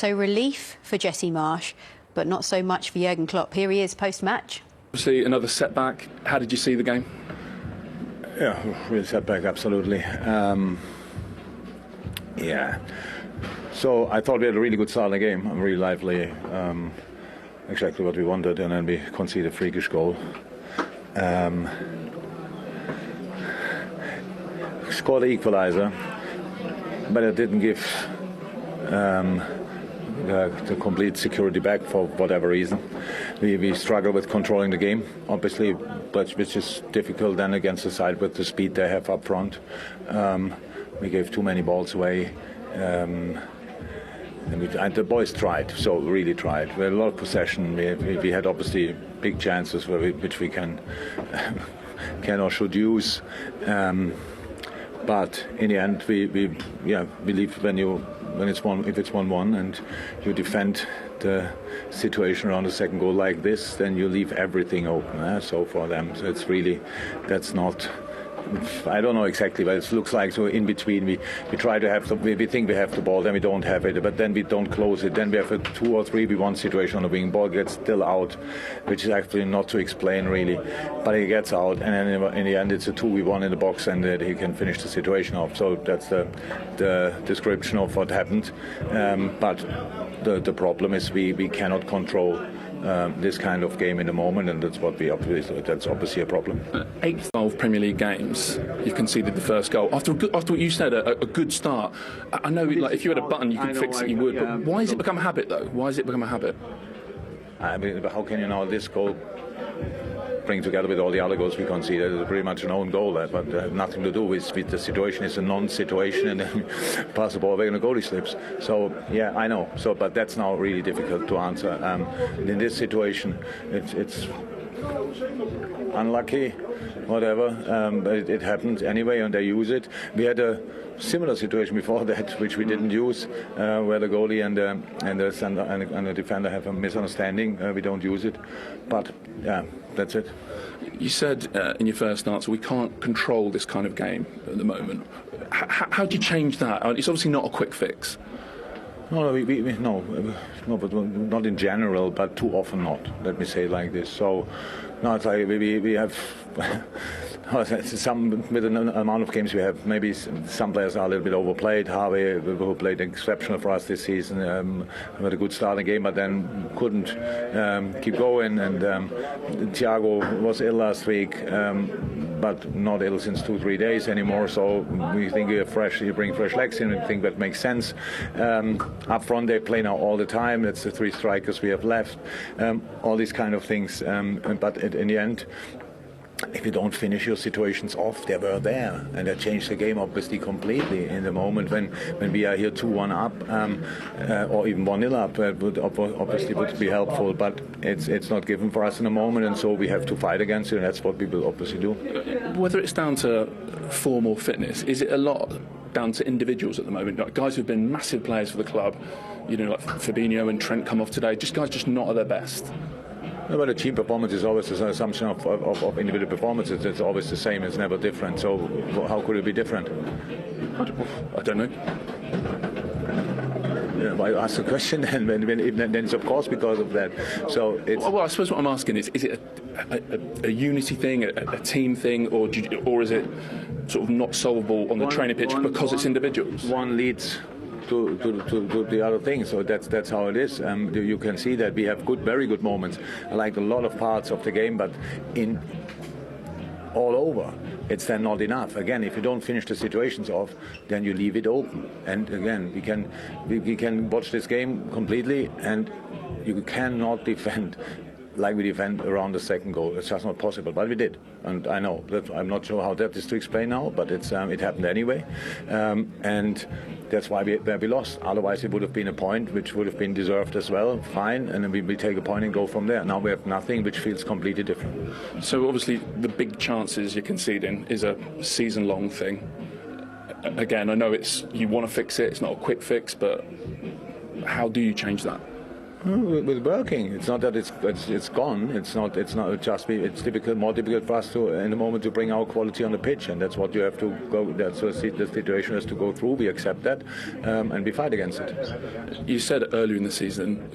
So relief for Jesse Marsch, but not so much for Jurgen Klopp. Here he is post-match. Obviously, another setback. How did you see the game? Yeah, real setback, absolutely. Yeah. So I thought we had a really good start in the game. I'm really lively. Exactly what we wanted, and then we conceded a freakish goal. Scored the equalizer, but it didn't give the complete security back for whatever reason. We struggle with controlling the game, obviously, but which is difficult then against the side with the speed they have up front. We gave too many balls away. And the boys tried, so really tried. We had a lot of possession. We had obviously big chances which we can or should use. But in the end, we believe if it's 1-1 and you defend the situation around the second goal like this, then you leave everything open. So for them, so it's really, that's not. I don't know exactly, but it looks like so in between we try to have we think we have the ball, then we don't have it, but then we don't close it. Then we have a 2 or 3v1 situation on the wing. Ball gets still out, which is actually not to explain really, but he gets out, and then in the end it's a 2v1 in the box, and he can finish the situation off. So that's the description of what happened. But the problem is we cannot control this kind of game in the moment, and that's obviously a problem. 8 12 Premier League games, you've conceded the first goal after what you said, a good start. I know, like, if you had a button you could fix it, you would. But why has it become a habit, though? Why has it become a habit? I mean, how can you know this goal bring together with all the other goals we conceded? It's pretty much an own goal, but nothing to do with the situation. It's a non-situation, and then pass the ball away and the goalie slips. So yeah, I know. So, but that's now really difficult to answer. In this situation, it's unlucky, whatever. But it happened anyway, and they use it. We had a similar situation before that, which we didn't use, where the goalie and the defender have a misunderstanding. We don't use it, but yeah, that's it. You said in your first answer we can't control this kind of game at the moment. How do you change that? It's obviously not a quick fix. No, but not in general, but too often not. Let me say it like this. So, no, it's like we have some with an amount of games we have. Maybe some players are a little bit overplayed. Harvey, who played exceptional for us this season, had a good start in the game, but then couldn't keep going. And Thiago was ill last week, but not ill since 2-3 days anymore. So we think you bring fresh legs in, and think that makes sense. Up front, they play now all the time. It's the 3 strikers we have left. All these kind of things. But in the end, if you don't finish your situations off, they were there, and that changed the game obviously completely. In the moment when we are here 2-1 up, or even 1-0 up, would be helpful. But it's not given for us in the moment, and so we have to fight against it, and that's what we will obviously do. Whether it's down to form or fitness, is it a lot down to individuals at the moment? Like guys who've been massive players for the club, like Fabinho and Trent come off today, guys just not at their best. But a team performance is always an assumption of individual performances. It's always the same. It's never different. So how could it be different? I don't know. Yeah, I ask the question, and then it's of course because of that. So it's. Well, I suppose what I'm asking is it a unity thing, a team thing, or is it sort of not solvable on the training pitch because it's individuals? One leads to the other thing, so that's how it is. You can see that we have very good moments. I like a lot of parts of the game, but in all over, it's then not enough. Again, if you don't finish the situations off, then you leave it open. And again, we can watch this game completely, and you cannot defend like we defend around the second goal. It's just not possible, but we did. And I know that I'm not sure how that is to explain now, but it happened anyway. And that's why we lost. Otherwise, it would have been a point, which would have been deserved as well. Fine, and then we take a point and go from there. Now we have nothing, which feels completely different. So obviously, the big chances you're conceding is a season-long thing. Again, I know you want to fix it. It's not a quick fix, but how do you change that? With working, it's not that it's gone. It's not just. It's difficult, more difficult for us to, in the moment, to bring our quality on the pitch, and that's what you have to go. That's the situation has to go through. We accept that, and we fight against it. You said earlier in the season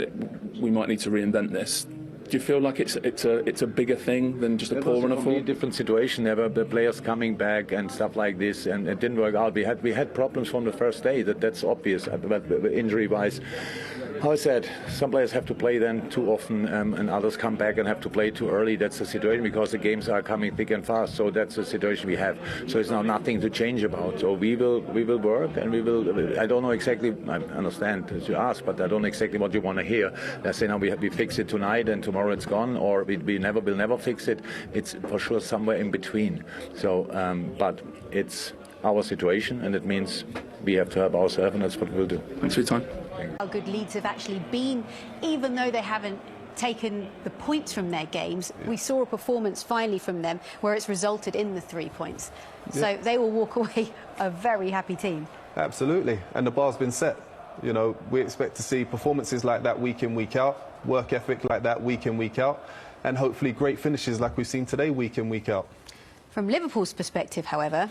we might need to reinvent this. Do you feel like it's a bigger thing than just a poor run of form? It was a different situation. There were the players coming back and stuff like this, and it didn't work out. We had problems from the first day. That's obvious. But injury-wise, how I said, some players have to play then too often, and others come back and have to play too early. That's the situation because the games are coming thick and fast. So that's the situation we have. So it's now nothing to change about. So we will work, and we will. I don't know exactly. I understand as you ask, but I don't know exactly what you want to hear. Let's say now we fix it tonight and tomorrow it's gone, or we will never fix it. It's for sure somewhere in between. So, but it's our situation, and it means we have to help ourselves, and that's what we'll do. Thanks for your time. How good Leeds have actually been, even though they haven't taken the points from their games. We saw a performance finally from them where it's resulted in the 3 points. So they will walk away a very happy team. Absolutely, and the bar's been set. You know, we expect to see performances like that week in, week out, work ethic like that week in, week out, and hopefully great finishes like we've seen today week in, week out. From Liverpool's perspective, however,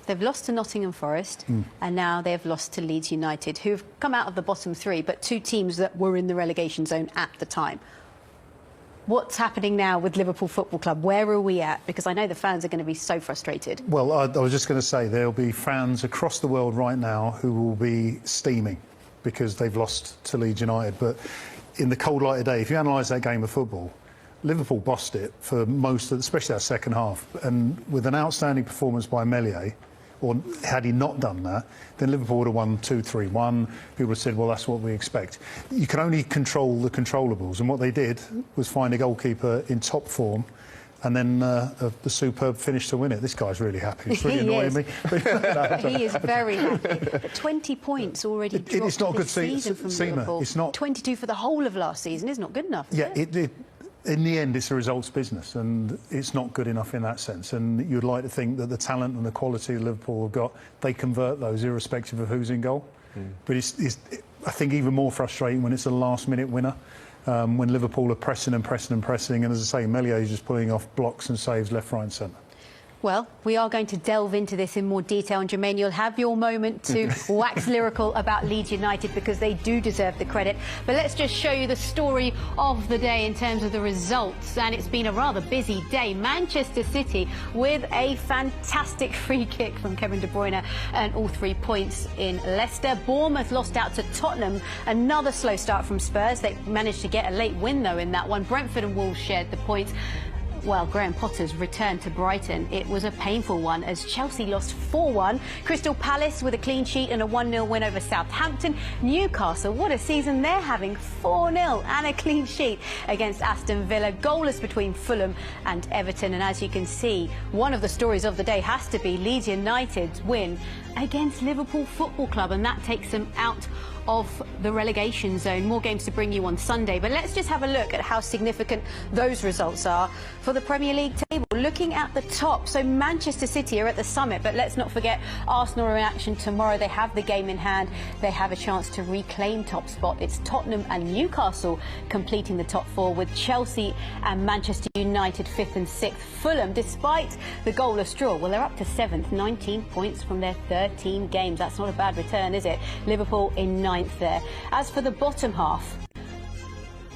they've lost to Nottingham Forest and now they've lost to Leeds United, who've come out of the bottom three, but two teams that were in the relegation zone at the time. What's happening now with Liverpool Football Club? Where are we at? Because I know the fans are going to be so frustrated. Well, I was just going to say there'll be fans across the world right now who will be steaming because they've lost to Leeds United. But in the cold light of day, if you analyse that game of football, Liverpool bossed it for most of, especially that second half. And with an outstanding performance by Meslier, or had he not done that, then Liverpool would have won 2-3-1. People would have said, well, that's what we expect. You can only control the controllables. And what they did was find a goalkeeper in top form and then the superb finish to win it. This guy's really happy. It's really annoying me. He is very happy. 20 points already dropped it's not a good season from Liverpool. It's not 22 for the whole of last season is not good enough. Yeah, in the end, it's a results business, and it's not good enough in that sense. And you'd like to think that the talent and the quality Liverpool have got, they convert those irrespective of who's in goal. But I think even more frustrating when it's a last-minute winner. When Liverpool are pressing and pressing and pressing, and as I say, Meslier is just pulling off blocks and saves left, right and centre. Well, we are going to delve into this in more detail, and Jermaine, you'll have your moment to wax lyrical about Leeds United because they do deserve the credit. But let's just show you the story of the day in terms of the results, and it's been a rather busy day. Manchester City with a fantastic free kick from Kevin De Bruyne and all 3 points in Leicester. Bournemouth lost out to Tottenham, another slow start from Spurs. They managed to get a late win though in that one. Brentford and Wolves shared the points. Well, Graham Potter's return to Brighton, it was a painful one as Chelsea lost 4-1. Crystal Palace with a clean sheet and a 1-0 win over Southampton. Newcastle, what a season they're having, 4-0 and a clean sheet against Aston Villa. Goalless between Fulham and Everton. And as you can see, one of the stories of the day has to be Leeds United's win against Liverpool Football Club, and that takes them out of the relegation zone. More games to bring you on Sunday, but let's just have a look at how significant those results are for the Premier League table. Looking at the top, so Manchester City are at the summit, but let's not forget Arsenal are in action tomorrow. They have the game in hand. They have a chance to reclaim top spot. It's Tottenham and Newcastle completing the top four, with Chelsea and Manchester United 5th and 6th. Fulham, despite the goalless draw, well, they're up to 7th, 19 points from their 13 games. That's not a bad return, is it? Liverpool in 9th there. As for the bottom half,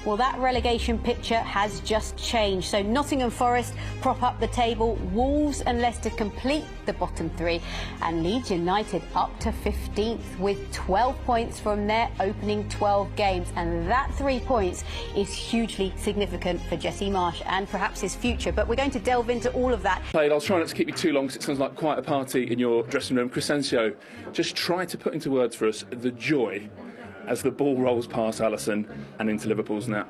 well, that relegation picture has just changed. So Nottingham Forest prop up the table, Wolves and Leicester complete the bottom three, and Leeds United up to 15th with 12 points from their opening 12 games. And that 3 points is hugely significant for Jesse Marsch and perhaps his future. But we're going to delve into all of that. I'll try not to keep you too long because it sounds like quite a party in your dressing room. Crescencio, just try to put into words for us the joy as the ball rolls past Alisson and into Liverpool's net.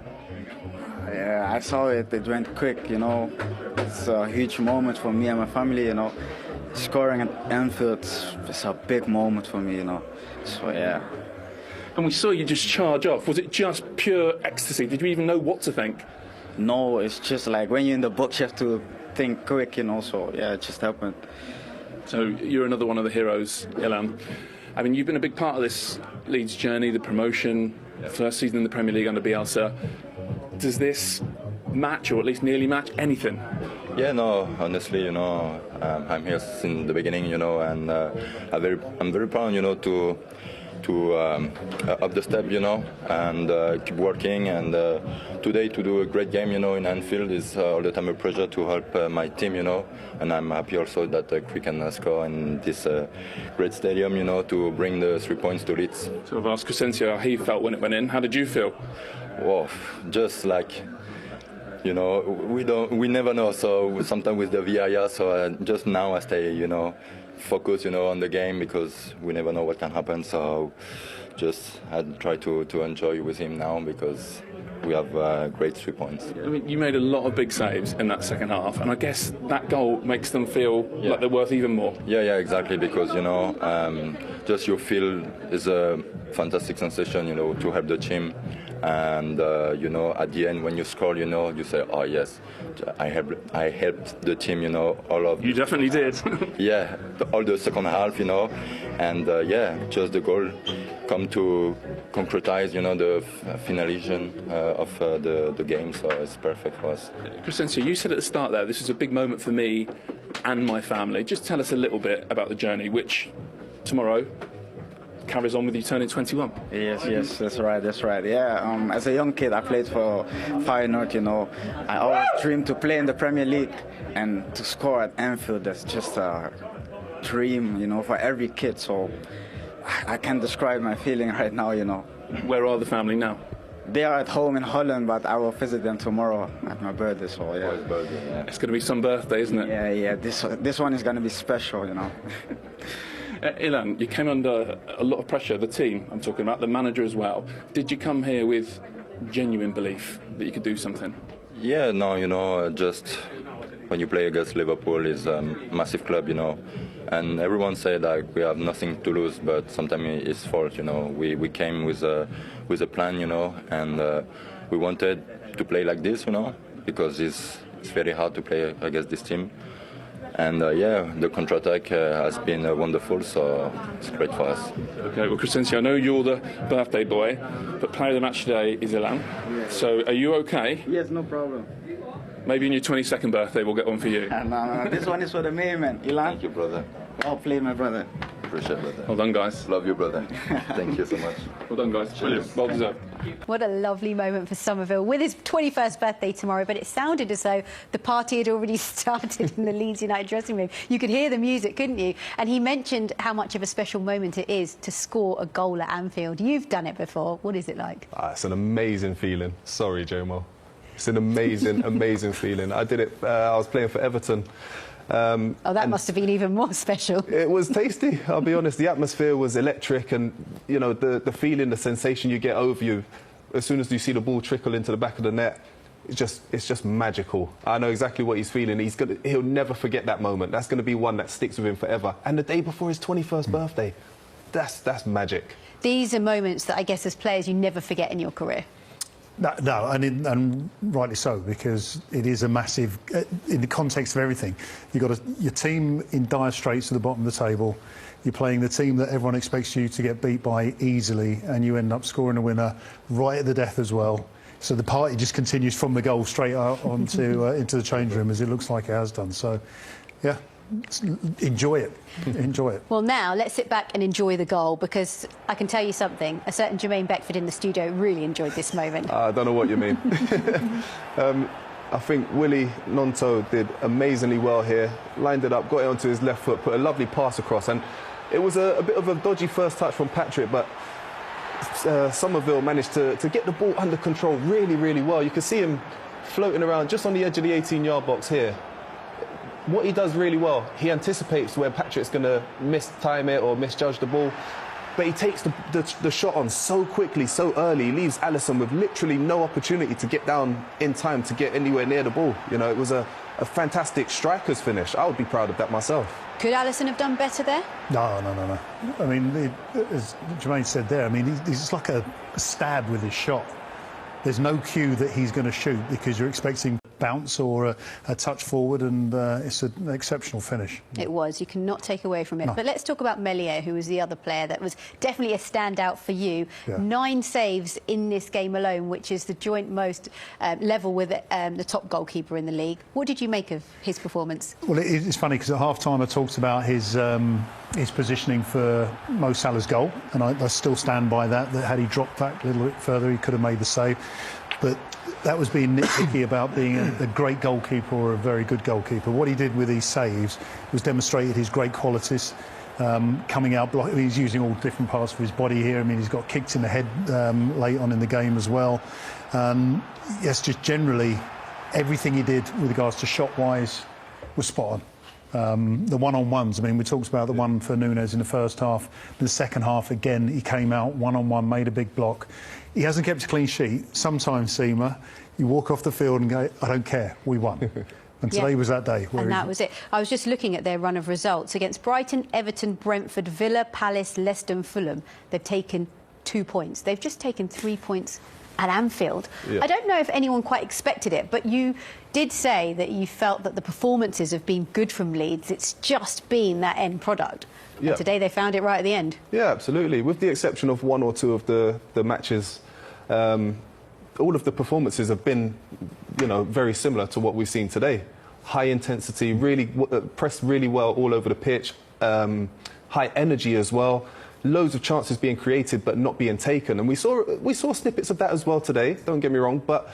Yeah, I saw it. It went quick, you know. It's a huge moment for me and my family, you know. Scoring at Anfield is a big moment for me, you know. So, yeah. And we saw you just charge off. Was it just pure ecstasy? Did you even know what to think? No, it's just like when you're in the box, you have to think quick, you know. So, yeah, it just happened. So you're another one of the heroes, Ilham. I mean, you've been a big part of this Leeds journey, the promotion. First season in the Premier League under Bielsa. Does this match, or at least nearly match, anything? Yeah, no, honestly, I'm here since the beginning, and I'm very proud, to up the step, and keep working. And today to do a great game, in Anfield is all the time a pleasure to help my team, and I'm happy also that we can score in this great stadium, to bring the 3 points to Leeds. So I've asked Crescencio how he felt when it went in. How did you feel? Whoa, just like, we never know. So sometimes with the VAR, so just now I stay, focus, on the game, because we never know what can happen. So just I try to enjoy with him now, because we have great 3 points. I mean, you made a lot of big saves in that second half, and I guess that goal makes them feel like they're worth even more. Yeah, exactly, because just you feel is a fantastic sensation, to help the team. And at the end when you score, you say, oh yes, I helped the team, all of you definitely did. Yeah, all the second half, and just the goal come to concretize, the finalization of the game, so it's perfect for us. Crescencio, you said at the start there, this is a big moment for me and my family. Just tell us a little bit about the journey, which tomorrow carries on with you turning 21. Yes, that's right. Yeah, as a young kid, I played for Feyenoord. I always dreamed to play in the Premier League, and to score at Anfield, that's just a dream, for every kid. So I can't describe my feeling right now, Where are the family now? They are at home in Holland, but I will visit them tomorrow at my birthday. So yeah, it's going to be some birthday, isn't it? Yeah. This one is going to be special, Ilan, you came under a lot of pressure, the team I'm talking about, the manager as well. Did you come here with genuine belief that you could do something? Yeah, no, just when you play against Liverpool, is a massive club, and everyone said that we have nothing to lose, but sometimes it's false, We came with a plan, and we wanted to play like this, because it's very hard to play against this team. And the counter-attack has been wonderful, so it's great for us. Okay, well, Crescencio, I know you're the birthday boy, but player of the match today is Ilan. So are you okay? Yes, no problem. Maybe on your 22nd birthday we'll get one for you. No, this one is for the main man. Ilan? Thank you, brother. I'll play my brother. Appreciate it, brother. Well done, guys. Love you, brother. Thank you so much. Well done, guys. Brilliant. Well deserved. What a lovely moment for Somerville with his 21st birthday tomorrow, but it sounded as though the party had already started in the Leeds United dressing room. You could hear the music, couldn't you? And he mentioned how much of a special moment it is to score a goal at Anfield. You've done it before. What is it like? It's an amazing feeling. Sorry, Jomo. It's an amazing, amazing feeling. I did it, I was playing for Everton. That must have been even more special. It was tasty, I'll be honest. The atmosphere was electric, and the feeling, the sensation you get over you as soon as you see the ball trickle into the back of the net, it's just magical. I know exactly what he's feeling. He'll never forget that moment. That's going to be one that sticks with him forever. And the day before his 21st birthday, that's magic. These are moments that I guess as players you never forget in your career. No, and rightly so, because it is a massive, in the context of everything. You've got your team in dire straits at the bottom of the table. You're playing the team that everyone expects you to get beat by easily, and you end up scoring a winner right at the death as well. So the party just continues from the goal straight out onto into the change room, as it looks like it has done. So, yeah. Enjoy it. Enjoy it. Well, now let's sit back and enjoy the goal, because I can tell you something. A certain Jermaine Beckford in the studio really enjoyed this moment. I don't know what you mean. I think Willy Gnonto did amazingly well here. Lined it up, got it onto his left foot, put a lovely pass across, and it was a bit of a dodgy first touch from Patrick, but Somerville managed to get the ball under control really, really well. You could see him floating around just on the edge of the 18-yard box here. What he does really well, he anticipates where Patrick's going to mistime it or misjudge the ball, but he takes the shot on so quickly, so early. He leaves Alisson with literally no opportunity to get down in time to get anywhere near the ball. It was a fantastic striker's finish. I would be proud of that myself. Could Alisson have done better there? No. I mean, as Jermaine said there, I mean, he's just like a stab with his shot. There's no cue that he's going to shoot, because you're expecting bounce or a touch forward, and it's an exceptional finish. It was. You cannot take away from it. No. But let's talk about Meslier, who was the other player that was definitely a standout for you. Yeah. 9 saves in this game alone, which is the joint most level with the top goalkeeper in the league. What did you make of his performance? Well, it's funny because at half-time I talked about his positioning for Mo Salah's goal, and I still stand by that had he dropped back a little bit further, he could have made the save. But that was being nitpicky about being a great goalkeeper or a very good goalkeeper. What he did with these saves was demonstrated his great qualities. Coming out, he's using all different parts of his body here. I mean, he's got kicked in the head late on in the game as well. Yes, just generally, everything he did with regards to shot-wise was spot on. The one-on-ones, I mean, we talked about the one for Núñez in the first half. In the second half, again, he came out one-on-one, made a big block. He hasn't kept a clean sheet. Sometimes, Seema, you walk off the field and go, I don't care, we won. And today was that day. And that was it. I was just looking at their run of results. Against Brighton, Everton, Brentford, Villa, Palace, Leicester and Fulham, they've taken 2 points. They've just taken 3 points at Anfield. Yeah. I don't know if anyone quite expected it, but you did say that you felt that the performances have been good from Leeds. It's just been that end product. Yeah. And today they found it right at the end. Yeah, absolutely. With the exception of 1 or 2 of the matches, all of the performances have been, very similar to what we've seen today. High intensity, really pressed really well all over the pitch. High energy as well. Loads of chances being created but not being taken, and we saw snippets of that as well today. Don't get me wrong, but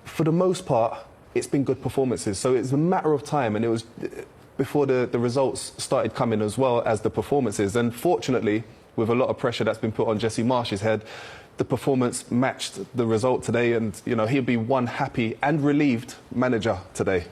for the most part, it's been good performances. So it's a matter of time, and it was before the results started coming as well as the performances. And fortunately, with a lot of pressure that's been put on Jesse Marsch's head, the performance matched the result today, and he'll be one happy and relieved manager today.